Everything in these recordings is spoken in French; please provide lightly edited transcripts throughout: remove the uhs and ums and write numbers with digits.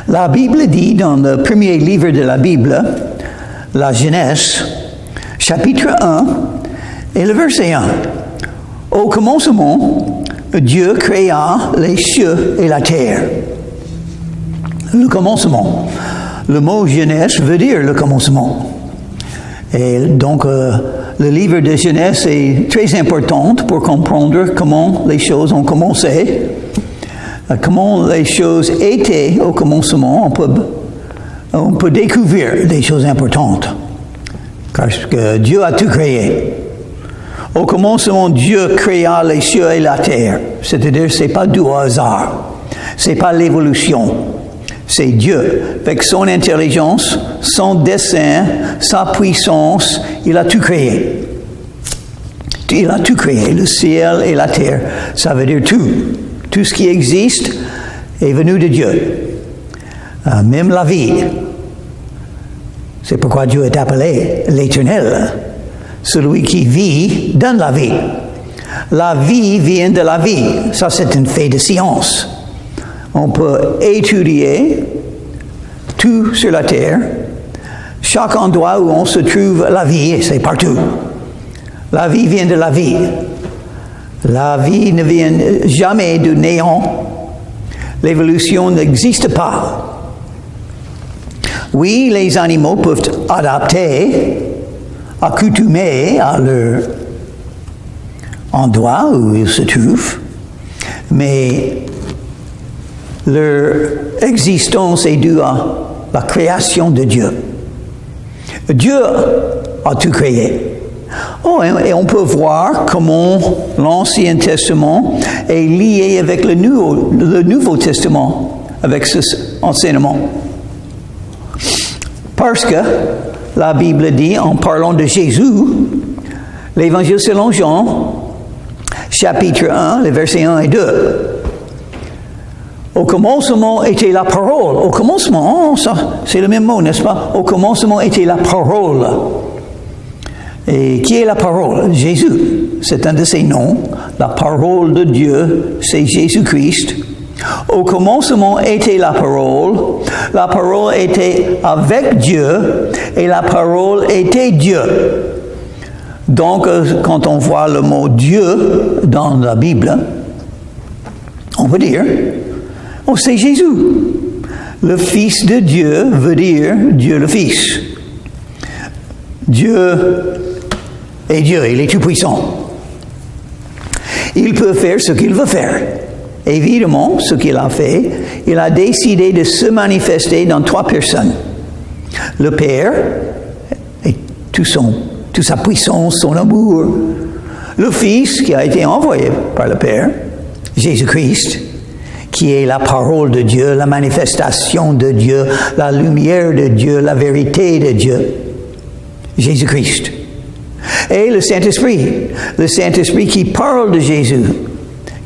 La Bible dit dans le premier livre de la Bible, la Genèse, chapitre 1 et le verset 1. Au commencement, Dieu créa les cieux et la terre. Le commencement. Le mot Genèse veut dire le commencement. Et donc, le livre de Genèse est très important pour comprendre comment les choses ont commencé. Comment les choses étaient au commencement, on peut découvrir des choses importantes. Parce que Dieu a tout créé. Au commencement, Dieu créa les cieux et la terre. C'est-à-dire, c'est pas du hasard. C'est pas l'évolution. C'est Dieu. Avec son intelligence, son dessein, sa puissance, il a tout créé. Il a tout créé. Le ciel et la terre, ça veut dire tout. Tout ce qui existe est venu de Dieu. Même la vie. C'est pourquoi Dieu est appelé l'Éternel. Celui qui vit donne la vie. La vie vient de la vie. Ça, c'est un fait de science. On peut étudier tout sur la terre. Chaque endroit où on se trouve la vie, c'est partout. La vie vient de la vie. La vie ne vient jamais du néant. L'évolution n'existe pas. Oui, les animaux peuvent adapter, accoutumer à leur endroit où ils se trouvent, mais leur existence est due à la création de Dieu. Dieu a tout créé. Oh, et on peut voir comment l'Ancien Testament est lié avec le Nouveau Testament, avec ce enseignement. Parce que la Bible dit, en parlant de Jésus, l'Évangile selon Jean, chapitre 1, les versets 1 et 2. Au commencement était la parole. Au commencement, ça, c'est le même mot, n'est-ce pas? Au commencement était la parole. Et qui est la parole? Jésus. C'est un de ses noms. La parole de Dieu, c'est Jésus-Christ. Au commencement était la parole. La parole était avec Dieu et la parole était Dieu. Donc, quand on voit le mot Dieu dans la Bible, on peut dire, oh, c'est Jésus. Le Fils de Dieu veut dire Dieu le Fils. Dieu est Dieu, il est tout puissant. Il peut faire ce qu'il veut faire. Évidemment, ce qu'il a fait, il a décidé de se manifester dans trois personnes. Le Père, et toute sa puissance, son amour. Le Fils, qui a été envoyé par le Père, Jésus-Christ, qui est la parole de Dieu, la manifestation de Dieu, la lumière de Dieu, la vérité de Dieu. Jésus-Christ. Et le Saint-Esprit qui parle de Jésus,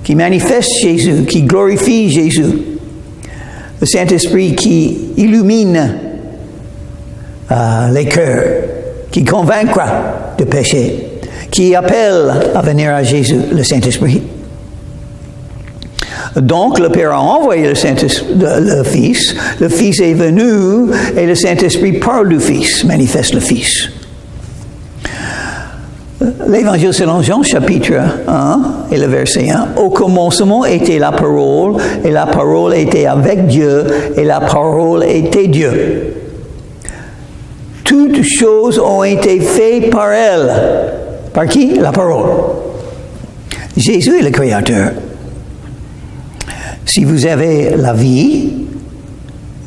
qui manifeste Jésus, qui glorifie Jésus. Le Saint-Esprit qui illumine les cœurs, qui convaincra de péché, qui appelle à venir à Jésus, le Saint-Esprit. Donc, le Père a envoyé le Fils est venu et le Saint-Esprit parle du Fils, manifeste le Fils. L'Évangile selon Jean, chapitre 1 et le verset 1. Au commencement était la parole et la parole était avec Dieu et la parole était Dieu. Toutes choses ont été faites par elle. Par qui? La parole. Jésus est le Créateur. Si vous avez la vie,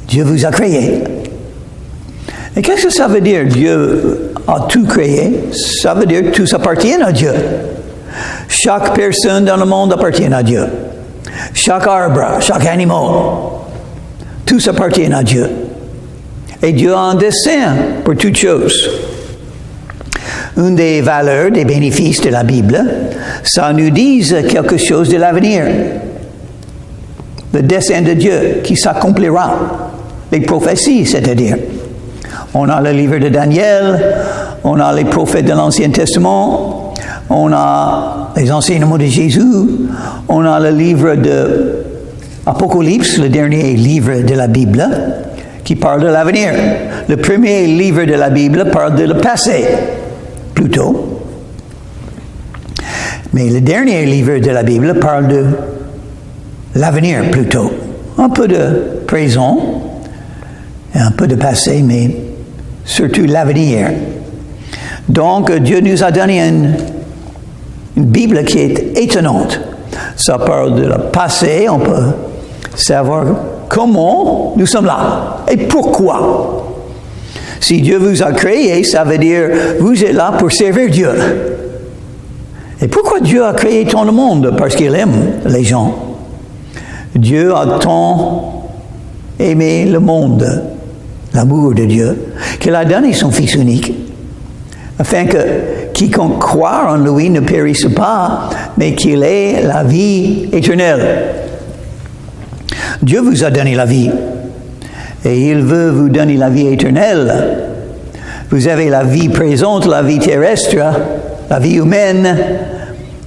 Dieu vous a créé. Et qu'est-ce que ça veut dire, Dieu a tout créé? Ça veut dire que tout appartient à Dieu. Chaque personne dans le monde appartient à Dieu. Chaque arbre, chaque animal, tout appartient à Dieu. Et Dieu a un dessein pour toutes choses. Une des valeurs, des bénéfices de la Bible, ça nous dit quelque chose de l'avenir. Le dessein de Dieu qui s'accomplira. Les prophéties, c'est-à-dire. On a le livre de Daniel, on a les prophètes de l'Ancien Testament, on a les enseignements de Jésus, on a le livre de Apocalypse, le dernier livre de la Bible, qui parle de l'avenir. Le premier livre de la Bible parle de le passé, plutôt. Mais le dernier livre de la Bible parle de l'avenir, plutôt. Un peu de présent, et un peu de passé, mais surtout l'avenir. Donc, Dieu nous a donné une Bible qui est étonnante. Ça parle de le passé, on peut savoir comment nous sommes là et pourquoi. Si Dieu vous a créé, ça veut dire vous êtes là pour servir Dieu. Et pourquoi Dieu a créé tant le monde? Parce qu'il aime les gens. Dieu a tant aimé le monde, l'amour de Dieu, qu'il a donné son Fils unique, afin que quiconque croit en lui ne périsse pas, mais qu'il ait la vie éternelle. Dieu vous a donné la vie, et il veut vous donner la vie éternelle. Vous avez la vie présente, la vie terrestre, la vie humaine,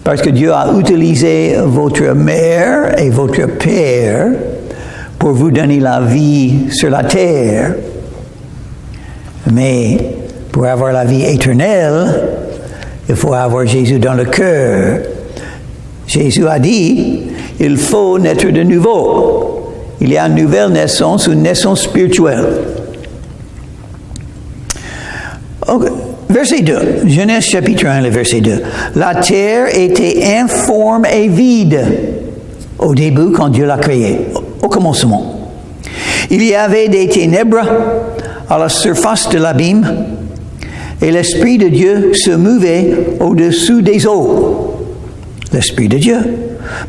parce que Dieu a utilisé votre mère et votre père pour vous donner la vie sur la terre. Mais pour avoir la vie éternelle, il faut avoir Jésus dans le cœur. Jésus a dit, il faut naître de nouveau. Il y a une nouvelle naissance, une naissance spirituelle. Okay. Verset 2, Genèse chapitre 1, le verset 2. La terre était informe et vide au début quand Dieu l'a créée, au commencement. Il y avait des ténèbres à la surface de l'abîme et l'Esprit de Dieu se mouvait au-dessous des eaux. L'Esprit de Dieu.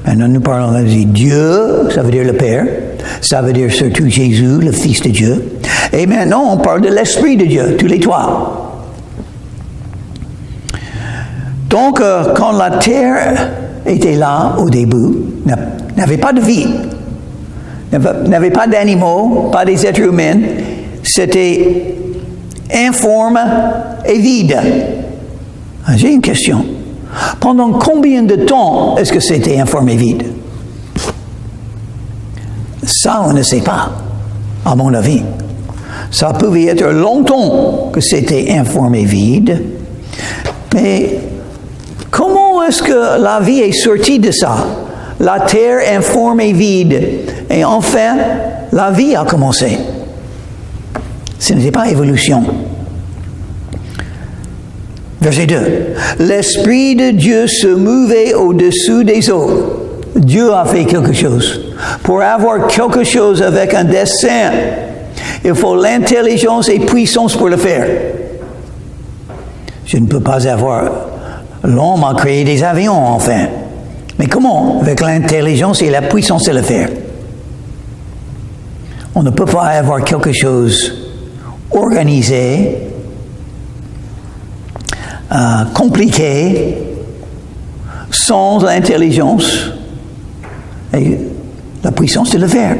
Maintenant, nous parlons de Dieu, ça veut dire le Père. Ça veut dire surtout Jésus, le Fils de Dieu. Et maintenant, on parle de l'Esprit de Dieu, tous les trois. Donc, quand la terre était là au début, n'avait pas de vie, n'avait pas d'animaux, pas des êtres humains, c'était informe et vide. J'ai une question. Pendant combien de temps est-ce que c'était informe et vide? Ça, on ne sait pas, à mon avis. Ça pouvait être longtemps que c'était informe et vide, mais comment est-ce que la vie est sortie de ça? La terre informe et vide. Et enfin, la vie a commencé. Ce n'était pas évolution. Verset 2. L'Esprit de Dieu se mouvait au-dessous des eaux. Dieu a fait quelque chose. Pour avoir quelque chose avec un dessein, il faut l'intelligence et puissance pour le faire. Je ne peux pas avoir... L'homme a créé des avions, enfin. Mais comment? Avec l'intelligence et la puissance de le faire. On ne peut pas avoir quelque chose organisé, compliqué, sans l'intelligence et la puissance de le faire.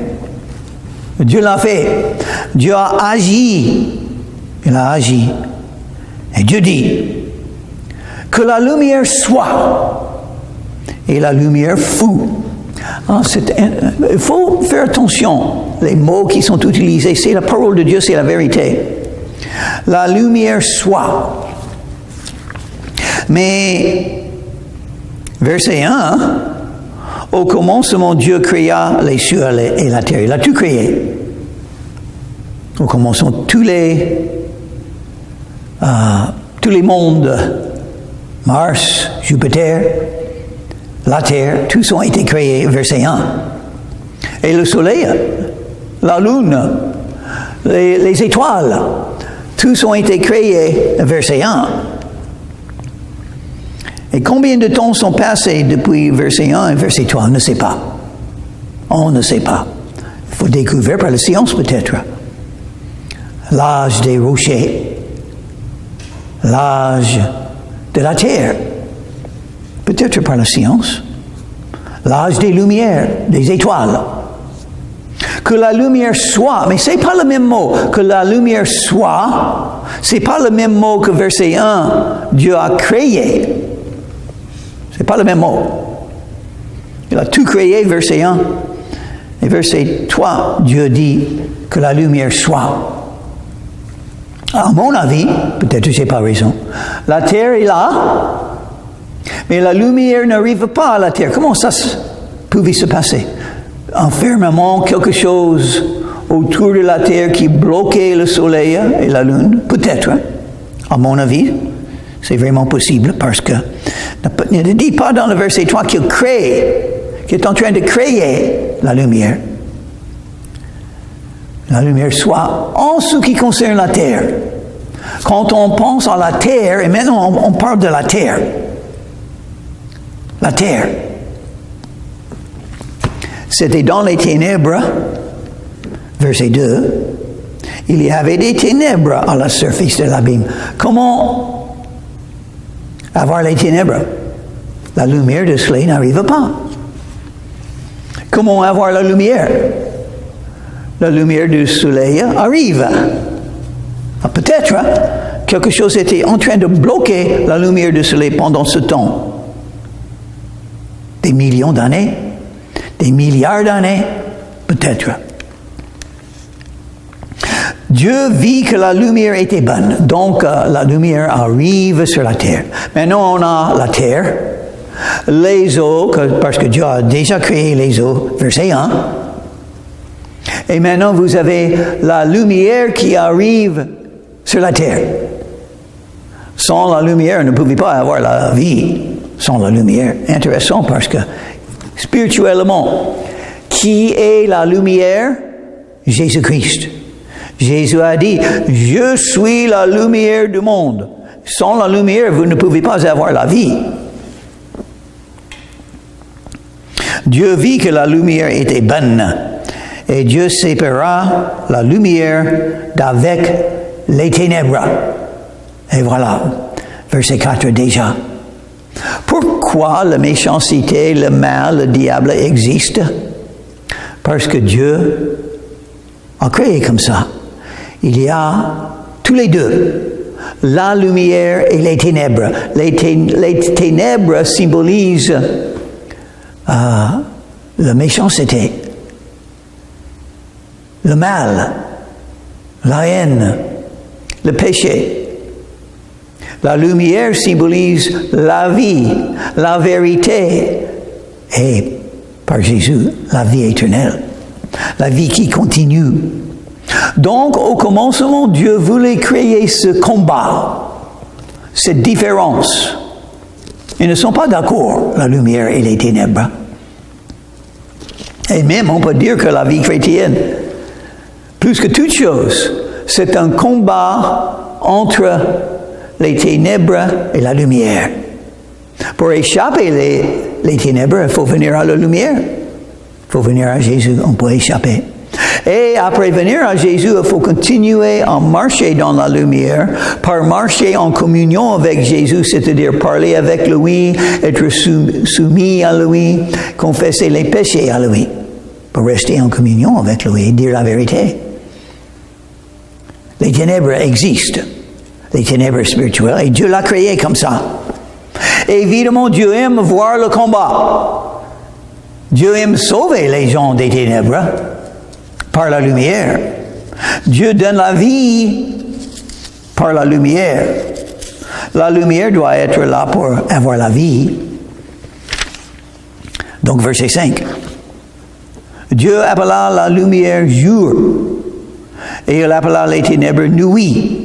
Dieu l'a fait. Dieu a agi. Il a agi. Et Dieu dit que la lumière soit. Et la lumière fut. Il faut faire attention. Les mots qui sont utilisés, c'est la parole de Dieu, c'est la vérité. La lumière soit. Mais, verset 1, au commencement, Dieu créa les cieux et la terre. Il a tout créé. Au commencement, tous les mondes, Mars, Jupiter, la terre, tous ont été créés, verset 1. Et le soleil, la lune, les étoiles, tous ont été créés, verset 1. Et combien de temps sont passés depuis verset 1 et verset 3? On ne sait pas. On ne sait pas. Il faut découvrir par la science peut-être. L'âge des rochers, l'âge de la terre, peut-être par la science, l'âge des lumières, des étoiles. Que la lumière soit, mais c'est pas le même mot. Que la lumière soit, c'est pas le même mot que verset 1, Dieu a créé. C'est pas le même mot. Il a tout créé, verset 1. Et verset 3, Dieu dit que la lumière soit. À mon avis, peut-être je n'ai pas raison, la terre est là, mais la lumière n'arrive pas à la terre. Comment ça pouvait se passer? Un firmament, quelque chose autour de la terre qui bloquait le soleil et la lune? Peut-être, hein? À mon avis, c'est vraiment possible parce que ne dit pas dans le verset 3 qu'il est en train de créer la lumière. La lumière soit en ce qui concerne la terre. Quand on pense à la terre, et maintenant on parle de la terre. La terre. C'était dans les ténèbres, verset 2, il y avait des ténèbres à la surface de l'abîme. Comment avoir les ténèbres? La lumière de soleil n'arrive pas. Comment avoir la lumière? La lumière du soleil arrive. Peut-être quelque chose était en train de bloquer la lumière du soleil pendant ce temps. Des millions d'années, des milliards d'années, peut-être. Dieu vit que la lumière était bonne, donc la lumière arrive sur la terre. Maintenant on a la terre, les eaux, parce que Dieu a déjà créé les eaux, verset 1. Et maintenant vous avez la lumière qui arrive sur la terre. Sans la lumière, on ne pouvait pas avoir la vie. Sans la lumière. Intéressant parce que spirituellement, qui est la lumière? Jésus-Christ. Jésus a dit, je suis la lumière du monde. Sans la lumière, vous ne pouvez pas avoir la vie. Dieu vit que la lumière était bonne. Et Dieu sépara la lumière d'avec les ténèbres. Et voilà, verset 4 déjà. Pourquoi la méchanceté, le mal, le diable existent? Parce que Dieu a créé comme ça. Il y a tous les deux, la lumière et les ténèbres. Les ténèbres symbolisent la méchanceté, le mal, la haine, le péché. La lumière symbolise la vie, la vérité et, par Jésus, la vie éternelle, la vie qui continue. Donc, au commencement, Dieu voulait créer ce combat, cette différence. Ils ne sont pas d'accord, la lumière et les ténèbres. Et même, on peut dire que la vie chrétienne, plus que toute chose, c'est un combat entre les ténèbres et la lumière. Pour échapper les ténèbres, il faut venir à la lumière. Il faut venir à Jésus, on peut échapper. Et après venir à Jésus, il faut continuer à marcher dans la lumière, par marcher en communion avec Jésus, c'est-à-dire parler avec lui, être soumis à lui, confesser les péchés à lui, pour rester en communion avec lui et dire la vérité. Les ténèbres existent. Les ténèbres spirituelles, et Dieu l'a créé comme ça. Et évidemment, Dieu aime voir le combat. Dieu aime sauver les gens des ténèbres par la lumière. Dieu donne la vie par la lumière. La lumière doit être là pour avoir la vie. Donc, verset 5. Dieu appela la lumière jour, et il appela les ténèbres nuit.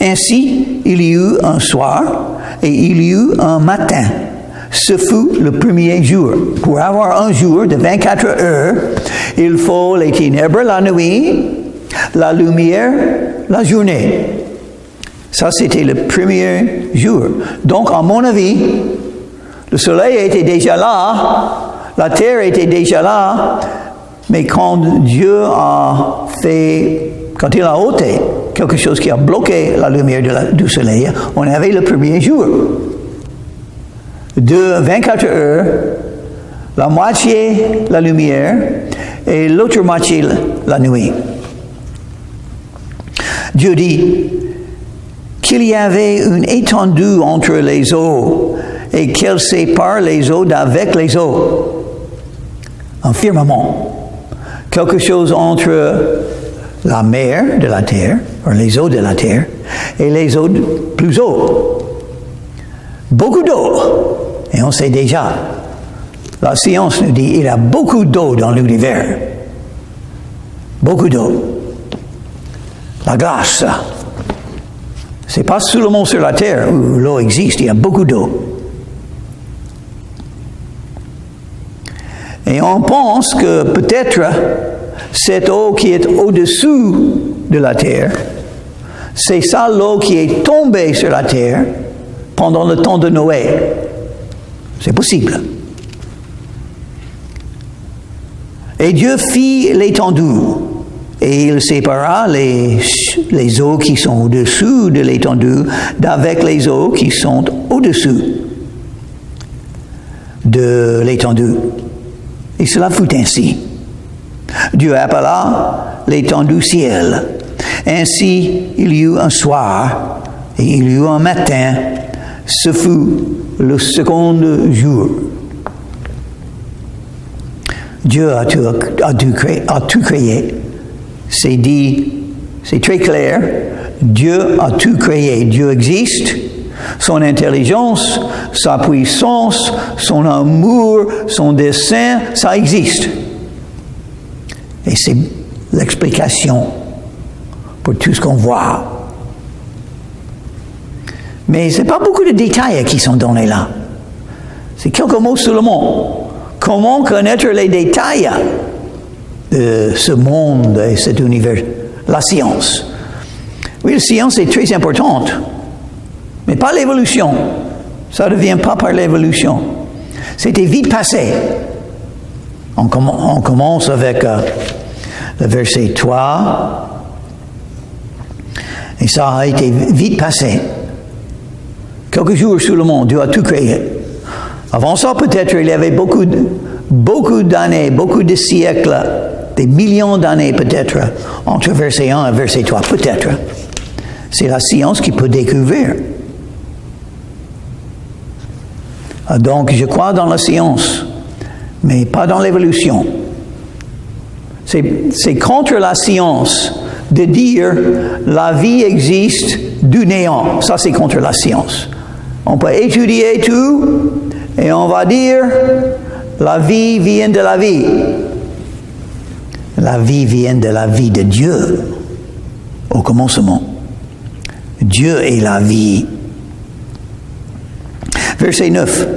Ainsi, il y eut un soir et il y eut un matin. Ce fut le premier jour. Pour avoir un jour de 24 heures, il faut les ténèbres la nuit, la lumière la journée. Ça, c'était le premier jour. Donc, à mon avis, le soleil était déjà là, la terre était déjà là, mais quand Dieu a fait, quand il a ôté quelque chose qui a bloqué la lumière du soleil, on avait le premier jour. De 24 heures, la moitié la lumière et l'autre moitié la nuit. Dieu dit qu'il y avait une étendue entre les eaux et qu'elle sépare les eaux d'avec les eaux. Un firmament. quelque chose entre la mer de la terre, ou les eaux de la terre, et les eaux plus hautes. Beaucoup d'eau. Et on sait déjà, la science nous dit qu'il y a beaucoup d'eau dans l'univers. Beaucoup d'eau. La glace, c'est pas seulement sur la terre où l'eau existe, il y a beaucoup d'eau. Et on pense que peut-être cette eau qui est au-dessous de la terre, c'est ça l'eau qui est tombée sur la terre pendant le temps de Noé. C'est possible. Et Dieu fit l'étendue, et il sépara les eaux qui sont au-dessous de l'étendue d'avec les eaux qui sont au-dessous de l'étendue. Et cela fut ainsi. Dieu appela l'étendue ciel. Ainsi, il y eut un soir et il y eut un matin. Ce fut le second jour. Dieu a tout créé. C'est dit, c'est très clair. Dieu a tout créé. Dieu existe. Son intelligence, sa puissance, son amour, son dessein, ça existe. Et c'est l'explication pour tout ce qu'on voit. Mais ce n'est pas beaucoup de détails qui sont donnés là. C'est quelques mots seulement. Comment connaître les détails de ce monde et cet univers? La science. Oui, la science est très importante. Mais pas l'évolution. Ça ne vient pas par l'évolution. C'était vite passé. On commence avec le verset 3. Et ça a été vite passé. Quelques jours sur le monde, Dieu a tout créé. Avant ça, peut-être, il y avait beaucoup d'années, beaucoup de siècles, des millions d'années peut-être, entre verset 1 et verset 3. Peut-être. C'est la science qui peut découvrir. Donc, je crois dans la science, mais pas dans l'évolution. C'est contre la science de dire la vie existe du néant. Ça, c'est contre la science. On peut étudier tout et on va dire la vie vient de la vie. La vie vient de la vie de Dieu au commencement. Dieu est la vie. Verset 9.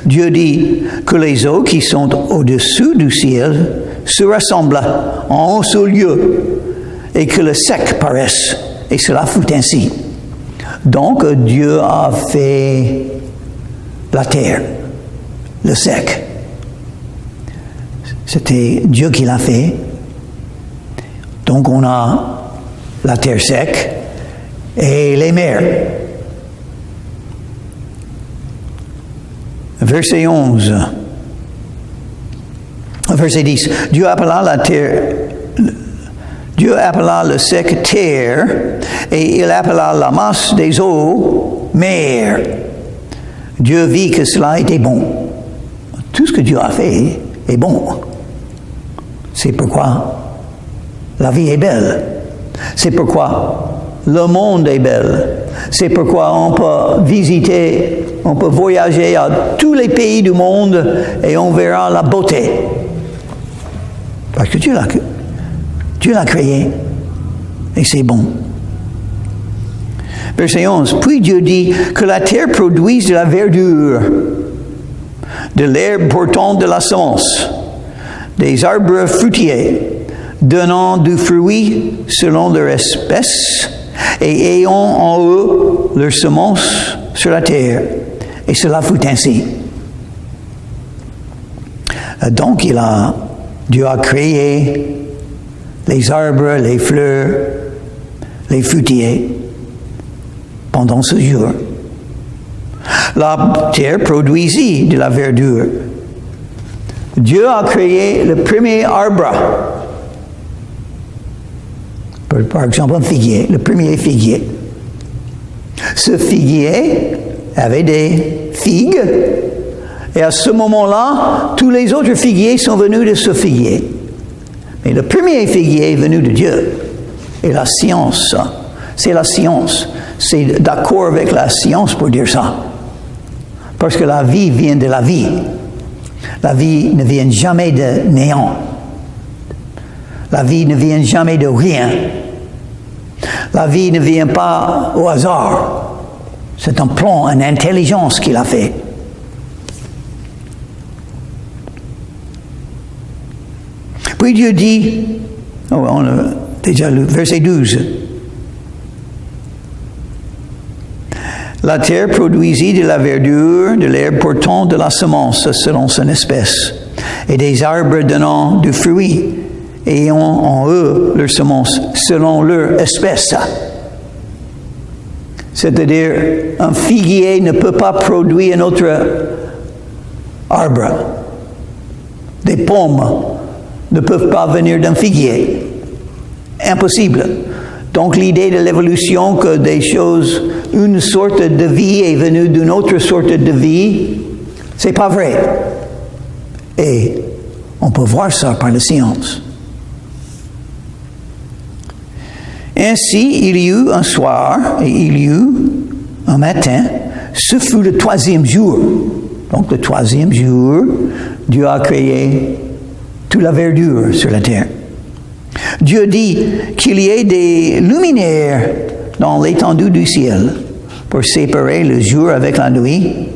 Dieu dit que les eaux qui sont au-dessous du ciel se rassemblent en un seul lieu et que le sec paraisse. Et cela fut ainsi. Donc Dieu a fait la terre, le sec. C'était Dieu qui l'a fait. Donc on a la terre sec et les mers. Verset 11. Verset 10. Dieu appela le sec terre et il appela la masse des eaux mer. Dieu vit que cela était bon. Tout ce que Dieu a fait est bon. C'est pourquoi la vie est belle. C'est pourquoi le monde est belle. C'est pourquoi on peut visiter, on peut voyager à tous les pays du monde et on verra la beauté. Parce que Dieu l'a créé et c'est bon. Verset 11. Puis Dieu dit que la terre produise de la verdure, de l'herbe portant de la semence, des arbres fruitiers, donnant du fruit selon leur espèce, et ayant en eux leur semence sur la terre. Et cela fut ainsi. Donc Dieu a créé les arbres, les fleurs, les fruitiers pendant ce jour. La terre produisit de la verdure. Dieu a créé le premier arbre. Par exemple, un figuier, le premier figuier. Ce figuier avait des figues. Et à ce moment-là, tous les autres figuiers sont venus de ce figuier. Mais le premier figuier est venu de Dieu. Et la science, c'est la science. C'est d'accord avec la science pour dire ça. Parce que la vie vient de la vie. La vie ne vient jamais de néant. La vie ne vient jamais de rien. La vie ne vient pas au hasard. C'est un plan, une intelligence qu'il a fait. Puis Dieu dit, on a déjà lu, verset 12. La terre produisit de la verdure, de l'herbe portant de la semence selon son espèce, et des arbres donnant du fruit, ayant en eux leur semence selon leur espèce. C'est-à-dire, un figuier ne peut pas produire un autre arbre. Des pommes ne peuvent pas venir d'un figuier. Impossible. Donc l'idée de l'évolution, que des choses, une sorte de vie est venue d'une autre sorte de vie, c'est pas vrai. Et on peut voir ça par la science. Ainsi, il y eut un soir et il y eut un matin. Ce fut le 3e jour. Donc le 3e jour, Dieu a créé toute la verdure sur la terre. Dieu dit qu'il y ait des luminaires dans l'étendue du ciel pour séparer le jour avec la nuit,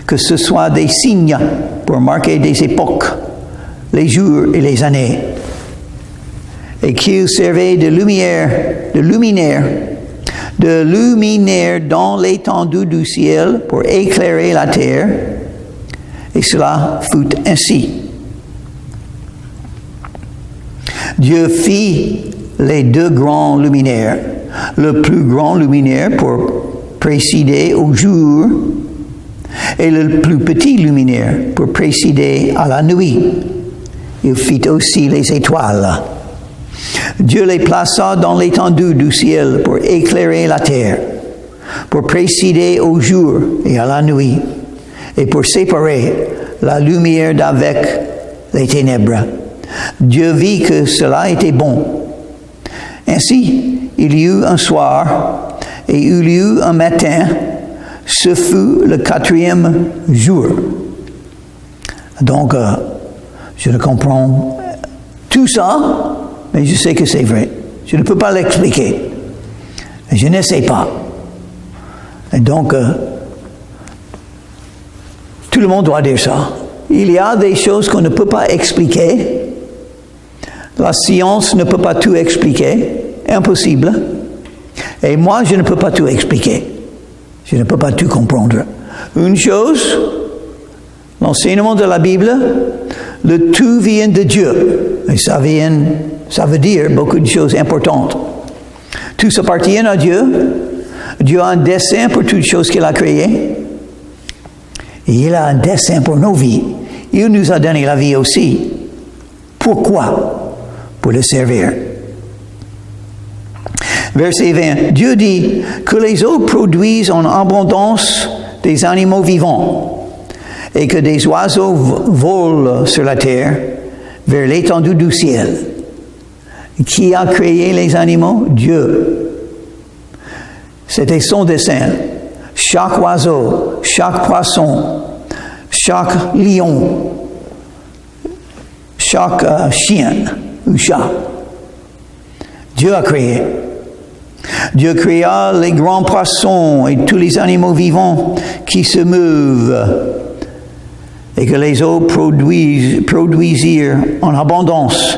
que ce soit des signes pour marquer des époques, les jours et les années, et qu'il servait de luminaire dans l'étendue du ciel pour éclairer la terre, et cela fut ainsi. Dieu fit les 2 grands luminaires, le plus grand luminaire pour présider au jour et le plus petit luminaire pour présider à la nuit. Il fit aussi les étoiles. Dieu les plaça dans l'étendue du ciel pour éclairer la terre, pour présider au jour et à la nuit, et pour séparer la lumière d'avec les ténèbres. Dieu vit que cela était bon. Ainsi, il y eut un soir et il y eut un matin. Ce fut le 4e jour. Donc, je ne comprends tout ça, mais je sais que c'est vrai. Je ne peux pas l'expliquer. Je ne sais pas. Et donc, tout le monde doit dire ça. Il y a des choses qu'on ne peut pas expliquer. La science ne peut pas tout expliquer. Impossible. Et moi, je ne peux pas tout expliquer. Je ne peux pas tout comprendre. Une chose, l'enseignement de la Bible, le tout vient de Dieu. Et ça veut dire beaucoup de choses importantes. Tout appartient à Dieu. Dieu a un dessein pour toutes choses qu'il a créées. Et il a un dessein pour nos vies. Il nous a donné la vie aussi. Pourquoi? Pour le servir. Verset 20. Dieu dit que les eaux produisent en abondance des animaux vivants et que des oiseaux volent sur la terre vers l'étendue du ciel. Qui a créé les animaux? Dieu. C'était son dessein. Chaque oiseau, chaque poisson, chaque lion, chaque chien ou chat. Dieu a créé. Dieu créa les grands poissons et tous les animaux vivants qui se meuvent et que les eaux produisirent en abondance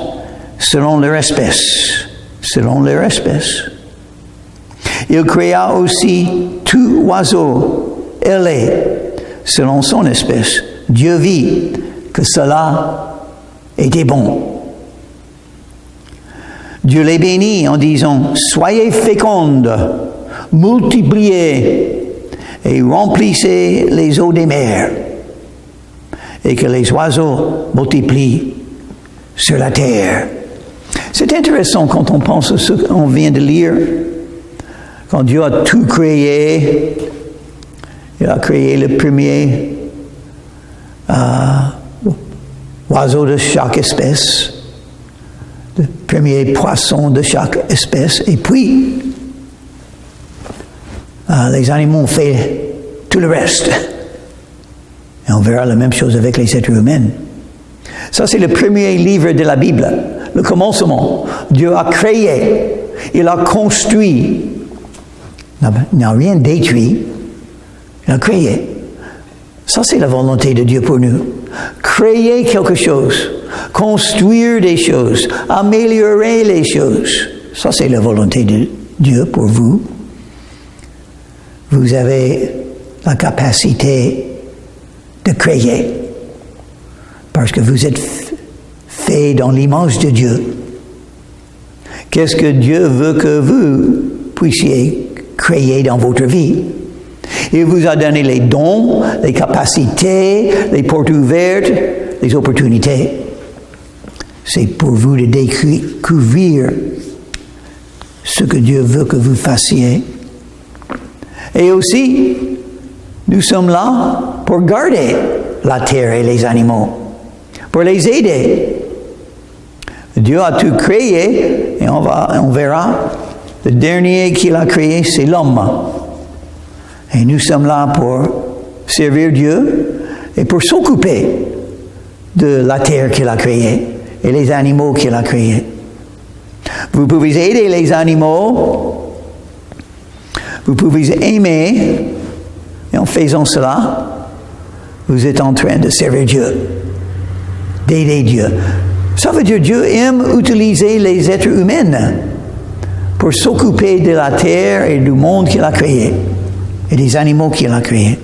selon leur espèce. Selon leur espèce. Il créa aussi tout oiseau ailé selon son espèce. Dieu vit que cela était bon. Dieu les bénit en disant, soyez fécondes, multipliez et remplissez les eaux des mers, et que les oiseaux multiplient sur la terre. C'est intéressant quand on pense à ce qu'on vient de lire. Quand Dieu a tout créé, il a créé le premier oiseau de chaque espèce. le premier poisson de chaque espèce, et puis les animaux ont fait tout le reste. Et on verra la même chose avec les êtres humains. Ça, c'est le premier livre de la Bible, le commencement. Dieu a créé, il a construit, il n'a rien détruit, il a créé. Ça, c'est la volonté de Dieu pour nous. Créer quelque chose, construire des choses, améliorer les choses. Ça, c'est la volonté de Dieu pour vous. Vous avez la capacité de créer parce que vous êtes fait dans l'image de Dieu. Qu'est-ce que Dieu veut que vous puissiez créer dans votre vie? Il vous a donné les dons, les capacités, les portes ouvertes, les opportunités. C'est pour vous de découvrir ce que Dieu veut que vous fassiez. Et aussi, nous sommes là pour garder la terre et les animaux, pour les aider. Dieu a tout créé, et on verra, le dernier qu'il a créé, c'est l'homme. Et nous sommes là pour servir Dieu et pour s'occuper de la terre qu'il a créée et les animaux qu'il a créés. Vous pouvez aider les animaux, vous pouvez aimer, et en faisant cela, vous êtes en train de servir Dieu, d'aider Dieu. Ça veut dire que Dieu aime utiliser les êtres humains pour s'occuper de la terre et du monde qu'il a créé et des animaux qu'il a créés.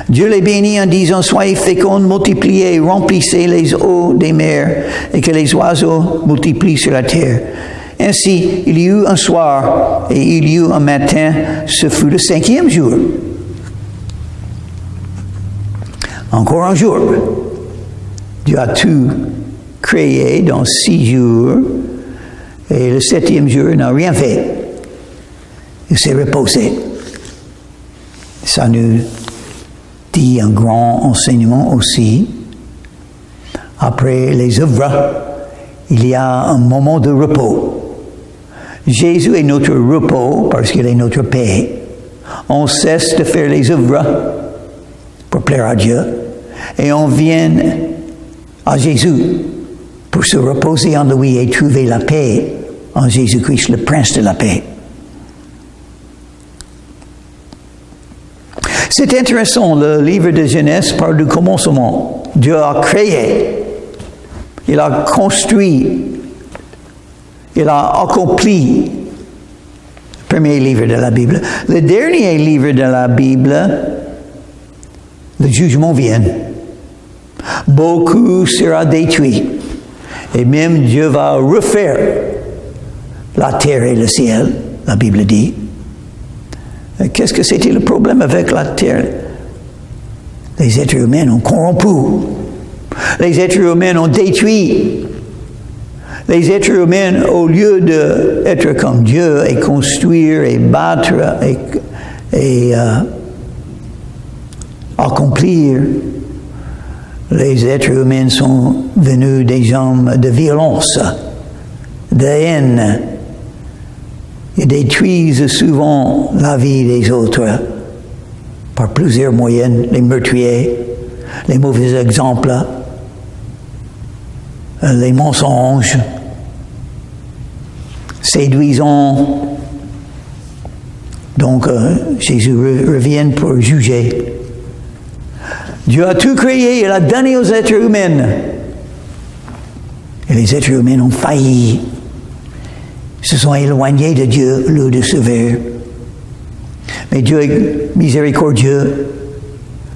Dieu les bénit en disant, soyez féconds, multipliez, remplissez les eaux des mers et que les oiseaux multiplient sur la terre. Ainsi, il y eut un soir et il y eut un matin, ce fut le 5e jour. Encore un jour. Dieu a tout créé dans 6 jours et le 7e jour, il n'a rien fait. Il s'est reposé. Ça nous dit un grand enseignement aussi. Après les œuvres, il y a un moment de repos. Jésus est notre repos parce qu'il est notre paix. On cesse de faire les œuvres pour plaire à Dieu et on vient à Jésus pour se reposer en lui et trouver la paix en Jésus-Christ, le prince de la paix. C'est intéressant, le livre de Genèse parle du commencement. Dieu a créé, il a construit, il a accompli le premier livre de la Bible. Le dernier livre de la Bible, le jugement vient. Beaucoup sera détruit. Et même Dieu va refaire la terre et le ciel, la Bible dit. Qu'est-ce que c'était le problème avec la terre? Les êtres humains ont corrompu. Les êtres humains ont détruit. Les êtres humains, au lieu d'être comme Dieu et construire et battre et accomplir, les êtres humains sont venus des hommes de violence, de haine. Ils détruisent souvent la vie des autres par plusieurs moyens, les meurtriers, les mauvais exemples, les mensonges, séduisant. Donc, Jésus revient pour juger. Dieu a tout créé, il a donné aux êtres humains. Et les êtres humains ont failli. Se sont éloignés de Dieu, lieu de sauver. Mais Dieu est miséricordieux,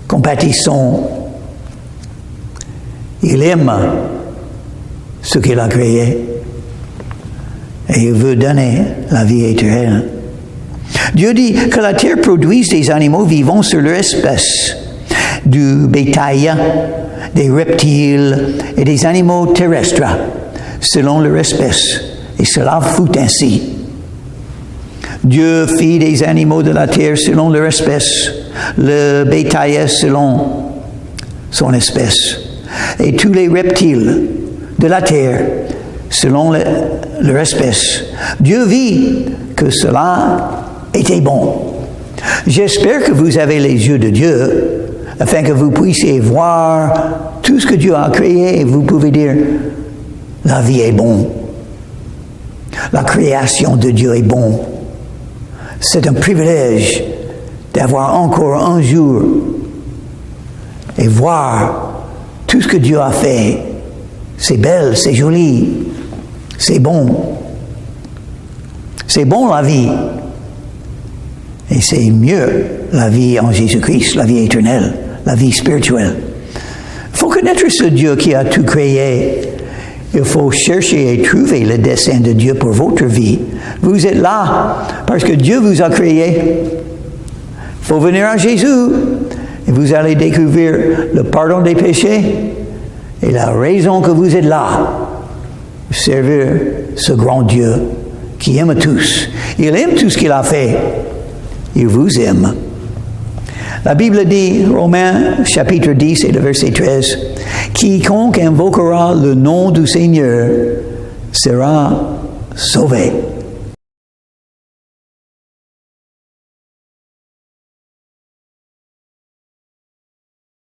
compatissant. Il aime ce qu'il a créé. Et il veut donner la vie éternelle. Dieu dit que la terre produise des animaux vivants sur leur espèce, du bétail, des reptiles et des animaux terrestres, selon leur espèce. Et cela fut ainsi. Dieu fit des animaux de la terre selon leur espèce, le bétail selon son espèce, et tous les reptiles de la terre, selon leur espèce. Dieu vit que cela était bon. J'espère que vous avez les yeux de Dieu, afin que vous puissiez voir tout ce que Dieu a créé, et vous pouvez dire, la vie est bonne. La création de Dieu est bonne. C'est un privilège d'avoir encore un jour et voir tout ce que Dieu a fait. C'est belle, c'est joli, c'est bon. C'est bon la vie. Et c'est mieux la vie en Jésus-Christ, la vie éternelle, la vie spirituelle. Il faut connaître ce Dieu qui a tout créé. Il faut chercher et trouver le dessein de Dieu pour votre vie. Vous êtes là parce que Dieu vous a créé. Il faut venir à Jésus et vous allez découvrir le pardon des péchés et la raison que vous êtes là. Servir ce grand Dieu qui aime tous. Il aime tout ce qu'il a fait. Il vous aime. La Bible dit, Romains chapitre 10 et le verset 13, « Quiconque invoquera le nom du Seigneur sera sauvé. »